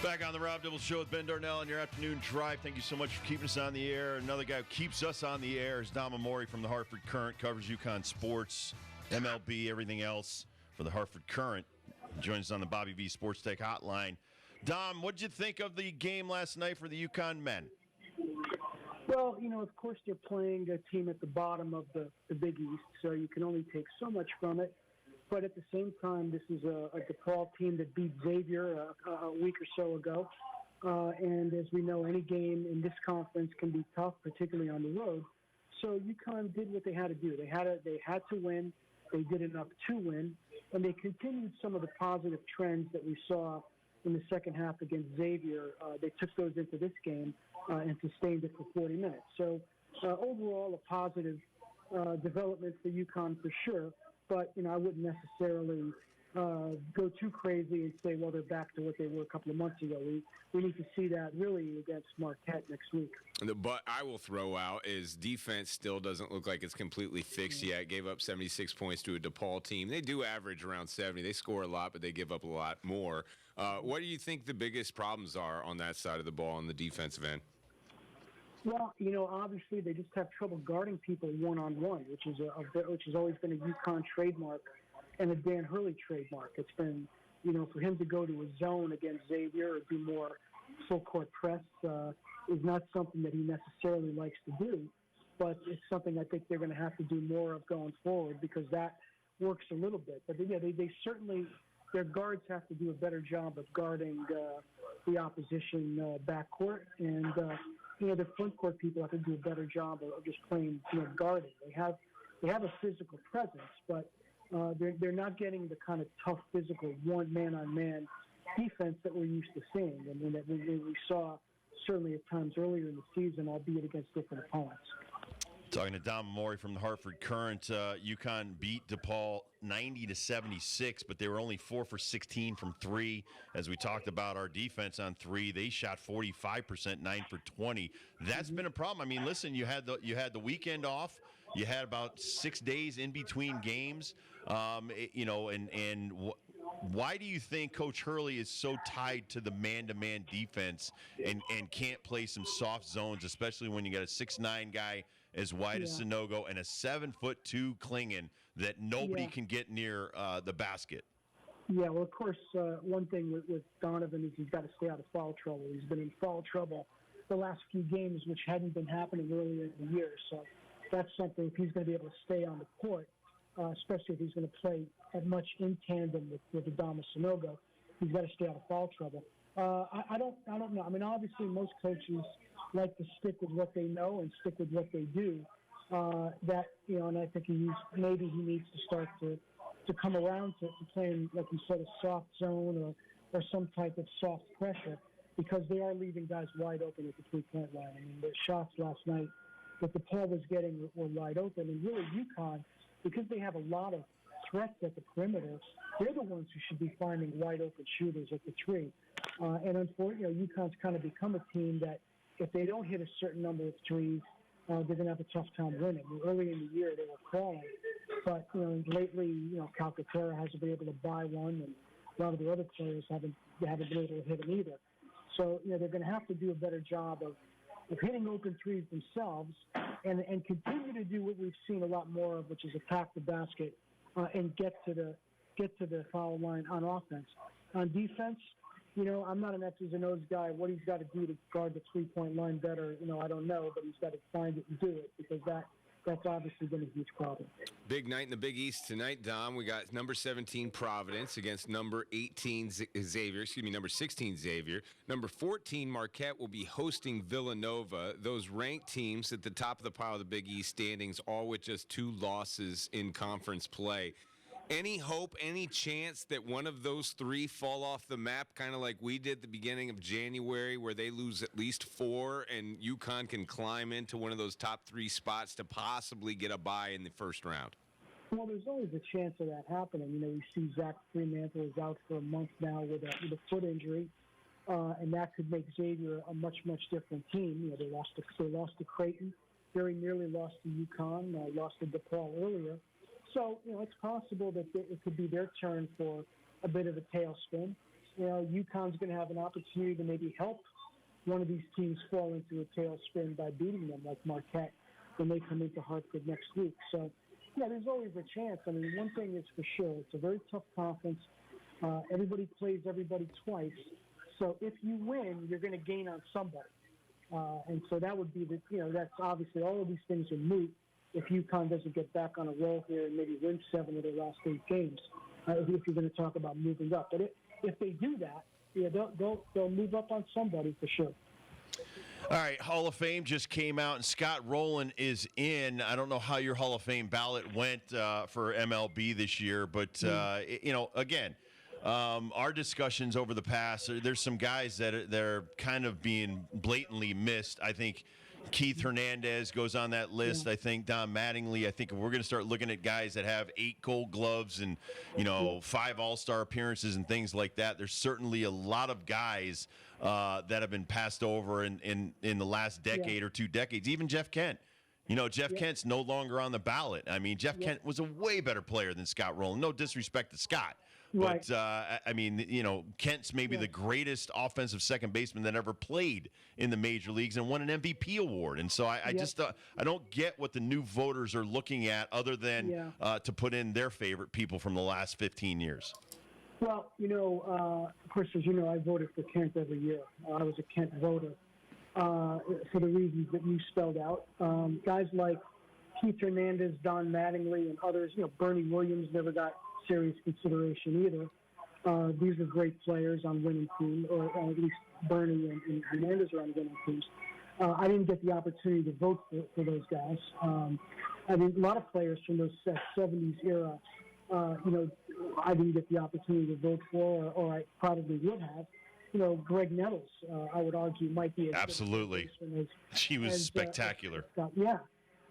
Back on the Rob Dibble Show with Ben Darnell on your afternoon drive. Thank you so much for keeping us on the air. Another guy who keeps us on the air is Dom Amore from the Hartford Courant, covers UConn sports, MLB, everything else for the Hartford Courant. He joins us on the Bobby V Sports Tech Hotline. Dom, what did you think of the game last night for the UConn men? Well, of course they're playing a team at the bottom of the Big East, so you can only take so much from it. But at the same time, this is a DePaul team that beat Xavier a week or so ago. And as we know, any game in this conference can be tough, particularly on the road. So UConn did what they had to do. They had to win. They did enough to win. And they continued some of the positive trends that we saw in the second half against Xavier. They took those into this game and sustained it for 40 minutes. So overall, a positive development for UConn for sure. But, I wouldn't necessarily go too crazy and say, well, they're back to what they were a couple of months ago. We need to see that really against Marquette next week. But I will throw out is defense still doesn't look like it's completely fixed yet. Gave up 76 points to a DePaul team. They do average around 70. They score a lot, but they give up a lot more. What do you think the biggest problems are on that side of the ball on the defensive end? Well, obviously they just have trouble guarding people one-on-one, which has always been a UConn trademark and a Dan Hurley trademark. It's been, for him to go to a zone against Xavier or do more full-court press is not something that he necessarily likes to do, but it's something I think they're going to have to do more of going forward because that works a little bit. But, they certainly – their guards have to do a better job of guarding the opposition backcourt, and the front court people have to do a better job of just playing, guarding. They have a physical presence, but they're not getting the kind of tough physical one man-on-man defense that we're used to seeing, and that we saw certainly at times earlier in the season, albeit against different opponents. Talking to Dom Amore from the Hartford Courant. UConn beat DePaul 90-76, but they were only 4 for 16 from three. As we talked about our defense on three, they shot 45%, 9 for 20. That's been a problem. I mean, listen, you had the weekend off. You had about 6 days in between games. Why do you think Coach Hurley is so tied to the man-to-man defense and can't play some soft zones, especially when you got a 6'9" guy as wide as Sanogo and a 7'2" Klingon that nobody can get near the basket? Yeah, well, of course, one thing with Donovan is he's got to stay out of foul trouble. He's been in foul trouble the last few games, which hadn't been happening earlier in the year. So that's something, if he's going to be able to stay on the court, especially if he's going to play as much in tandem with Adama Sanogo, he's got to stay out of foul trouble. I don't know. I mean, obviously, most coaches like to stick with what they know and stick with what they do. And I think maybe he needs to start to come around to playing, like you said, a soft zone or some type of soft pressure, because they are leaving guys wide open at the three-point line. I mean, the shots last night that DePaul was getting were wide open, and really UConn, because they have a lot of threats at the perimeter, they're the ones who should be finding wide open shooters at the three. And unfortunately, UConn's kind of become a team that if they don't hit a certain number of threes, they're going to have a tough time winning. I mean, early in the year, they were crawling, but lately, Calcaterra hasn't been able to buy one, and a lot of the other players haven't been able to hit them either. So they're going to have to do a better job of hitting open threes themselves, and continue to do what we've seen a lot more of, which is attack the basket and get to the foul line on offense. On defense, I'm not an X's and O's guy. What he's got to do to guard the three-point line better, I don't know, but he's got to find it and do it, because that's obviously been a huge problem. Big night in the Big East tonight, Dom. We got number 17 Providence against number 18 Xavier. Number 16 Xavier. Number 14 Marquette will be hosting Villanova. Those ranked teams at the top of the pile of the Big East standings, all with just 2 losses in conference play. Any hope, any chance that one of those 3 fall off the map, kind of like we did at the beginning of January, where they lose at least 4 and UConn can climb into one of those top 3 spots to possibly get a bye in the first round? Well, there's always a chance of that happening. We see Zach Fremantle is out for a month now with a foot injury, and that could make Xavier a much, much different team. They lost to Creighton, very nearly lost to UConn, lost to DePaul earlier. So, it's possible that it could be their turn for a bit of a tailspin. UConn's going to have an opportunity to maybe help one of these teams fall into a tailspin by beating them, like Marquette, when they come into Hartford next week. So, there's always a chance. I mean, one thing is for sure, it's a very tough conference. Everybody plays everybody twice. So if you win, you're going to gain on somebody. And so that would be that's obviously all of these things are moot if UConn doesn't get back on a roll here and maybe win 7 of their last 8 games, if you're going to talk about moving up. But if they do that, they'll move up on somebody for sure. All right, Hall of Fame just came out, and Scott Rowland is in. I don't know how your Hall of Fame ballot went for MLB this year, but, again, our discussions over the past, there's some guys that are kind of being blatantly missed. I think Keith Hernandez goes on that list. I think Don Mattingly. I think if we're going to start looking at guys that have 8 Gold Gloves and 5 All-Star appearances and things like that, there's certainly a lot of guys that have been passed over in the last decade or 2 decades. Even Jeff Kent. Jeff Kent's no longer on the ballot. I mean, Jeff Kent was a way better player than Scott Rowland. No disrespect to Scott. Right. But, Kent's maybe the greatest offensive second baseman that ever played in the major leagues and won an MVP award. And so I just I don't get what the new voters are looking at other than to put in their favorite people from the last 15 years. Well, of course, as you know, I voted for Kent every year. I was a Kent voter for the reasons that you spelled out. Guys like Keith Hernandez, Don Mattingly, and others, Bernie Williams never got serious consideration either. These are great players on winning teams, or at least Bernie and Hernandez are on winning teams. I didn't get the opportunity to vote for those guys. A lot of players from those 70s era, I didn't get the opportunity to vote for, or I probably would have. Greg Nettles, I would argue, might be absolutely. She was spectacular.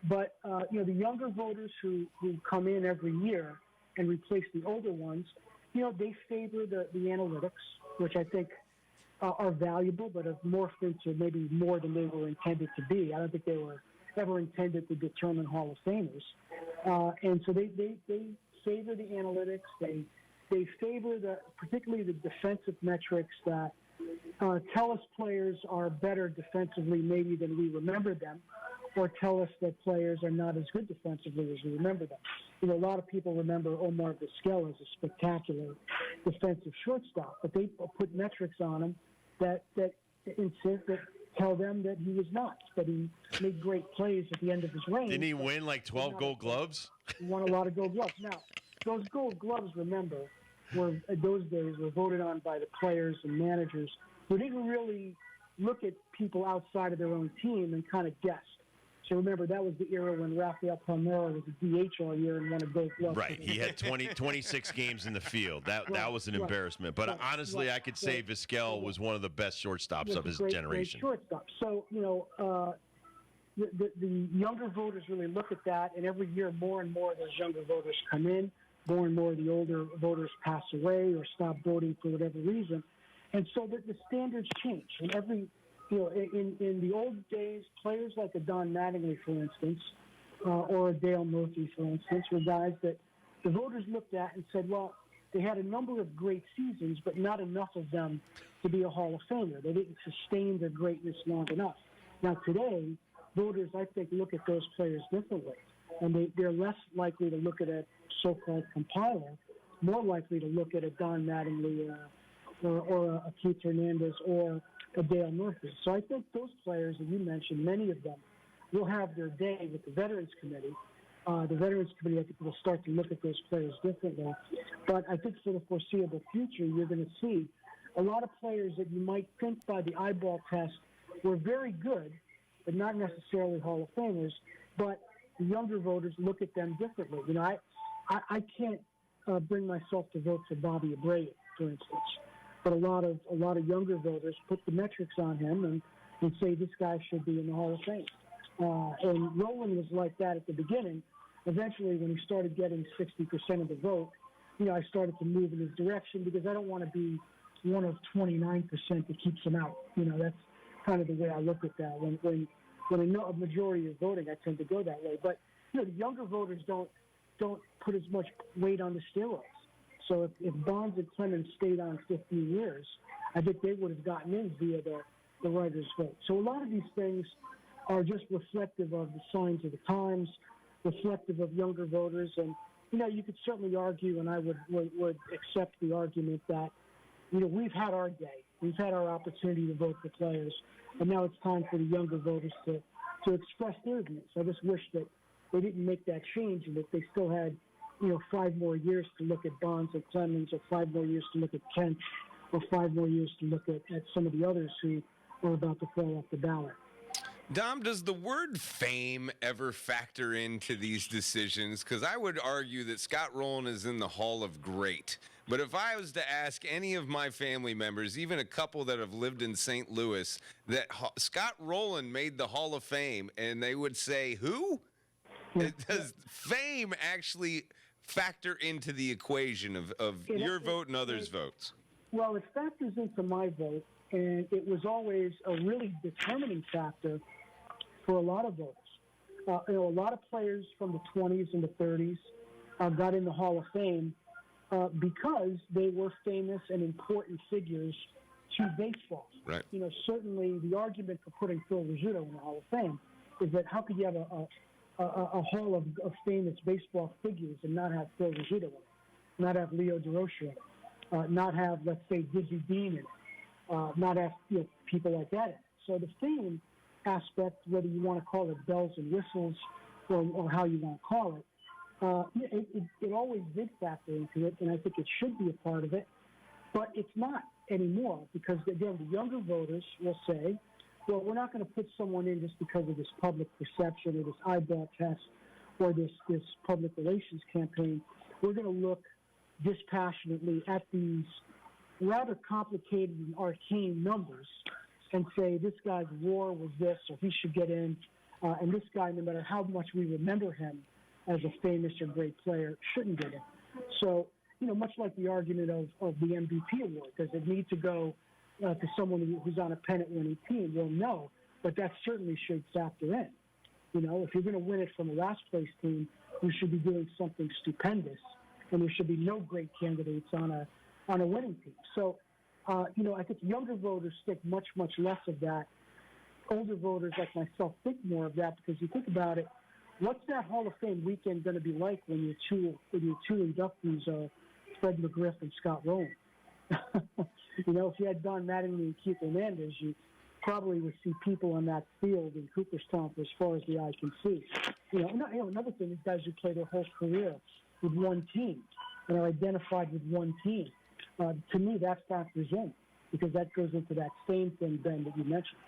But the younger voters who come in every year and replace the older ones, they favor the analytics, which I think are valuable, but have morphed into maybe more than they were intended to be. I don't think they were ever intended to determine Hall of Famers. And so they favor the analytics. They favor particularly the defensive metrics that tell us players are better defensively maybe than we remember them, or tell us that players are not as good defensively as we remember them. A lot of people remember Omar Vizquel as a spectacular defensive shortstop, but they put metrics on him that tell them that he was not, that he made great plays at the end of his reign. Didn't he win like 12 Gold Gloves? He won a lot of Gold Gloves. Now, those Gold Gloves, remember, those days were voted on by the players and managers who didn't really look at people outside of their own team and kind of guessed. So remember, that was the era when Rafael Palmeiro was a DH all year and won a Gold Glove. Right. He had 26 games in the field. That was an embarrassment. But honestly, I could say Vizquel was one of the best shortstops of his generation. Great shortstop. So, the younger voters really look at that, and every year more and more of those younger voters come in. More and more of the older voters pass away or stop voting for whatever reason. And so the standards change. And in the old days, players like a Don Mattingly, for instance, or a Dale Murphy, for instance, were guys that the voters looked at and said, well, they had a number of great seasons, but not enough of them to be a Hall of Famer. They didn't sustain their greatness long enough. Now today, voters, I think, look at those players differently. And they're less likely to look at a so-called compiler, more likely to look at a Don Mattingly or a Keith Hernandez or a Dale Murphy. So I think those players that you mentioned, many of them, will have their day with the Veterans Committee. The Veterans Committee, I think, will start to look at those players differently. But I think for the foreseeable future, you're going to see a lot of players that you might think by the eyeball test were very good, but not necessarily Hall of Famers, but the younger voters look at them differently. I can't bring myself to vote for Bobby Abreu, for instance, but a lot of younger voters put the metrics on him and say this guy should be in the Hall of Fame. And Rowland was like that at the beginning. Eventually, when he started getting 60% of the vote, I started to move in his direction because I don't want to be one of 29% that keeps him out. That's kind of the way I look at that. When I know a majority is voting, I tend to go that way. But the younger voters don't put as much weight on the steroids. So if Bonds and Clemens stayed on 15 years, I think they would have gotten in via the writers' vote. So a lot of these things are just reflective of the signs of the times, reflective of younger voters. And, you could certainly argue, and I would accept the argument that, we've had our day. We've had our opportunity to vote for players, and now it's time for the younger voters to express their views. I just wish that they didn't make that change and that they still had, 5 more years to look at Bonds and Clemens, or 5 more years to look at Kent, or 5 more years to look at some of the others who are about to fall off the ballot. Dom, does the word fame ever factor into these decisions? Because I would argue that Scott Rowland is in the Hall of Great. But if I was to ask any of my family members, even a couple that have lived in St. Louis, that Scott Rowland made the Hall of Fame, and they would say, who? Does fame actually factor into the equation of your vote and others' votes? Well, it factors into my vote, and it was always a really determining factor for a lot of voters. A lot of players from the 20s and the 30s got in the Hall of Fame because they were famous and important figures to baseball. Right. Certainly the argument for putting Phil Rizzuto in the Hall of Fame is that how could you have a hall of famous baseball figures and not have Phil Rizzuto in it, not have Leo DeRocher, not have, let's say, Dizzy Dean in it, not have people like that in it. So the fame aspect, whether you want to call it bells and whistles or how you want to call it, it always did factor into it, and I think it should be a part of it, but it's not anymore because, again, the younger voters will say, well, we're not going to put someone in just because of this public perception or this eyeball test or this public relations campaign. We're going to look dispassionately at these rather complicated and arcane numbers and say this guy's WAR was this, or he should get in, and this guy, no matter how much we remember him as a famous or great player, shouldn't get in. So, much like the argument of the MVP award, does it need to go to someone who's on a pennant-winning team? Well, no, but that certainly should factor in. If you're going to win it from a last-place team, you should be doing something stupendous, and there should be no great candidates on a winning team. So, I think younger voters think much, much less of that. Older voters like myself think more of that because you think about it, what's that Hall of Fame weekend going to be like when your two inductees are Fred McGriff and Scott Rowland? If you had Don Mattingly and Keith Hernandez, you probably would see people on that field in Cooperstown for as far as the eye can see. Another thing is guys who play their whole career with one team and are identified with one team. To me, that factors in because that goes into that same thing, Ben, that you mentioned.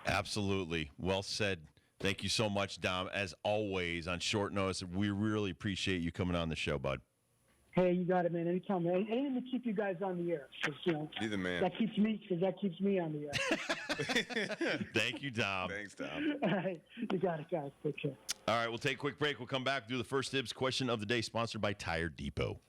Absolutely. Well said. Thank you so much, Dom. As always, on short notice, we really appreciate you coming on the show, bud. Hey, you got it, man. Anytime, man. Anything to keep you guys on the air. You're the man. That keeps me on the air. Thank you, Dom. Thanks, Dom. All right. You got it, guys. Take care. All right, we'll take a quick break. We'll come back, do the first dibs question of the day, sponsored by Tire Depot.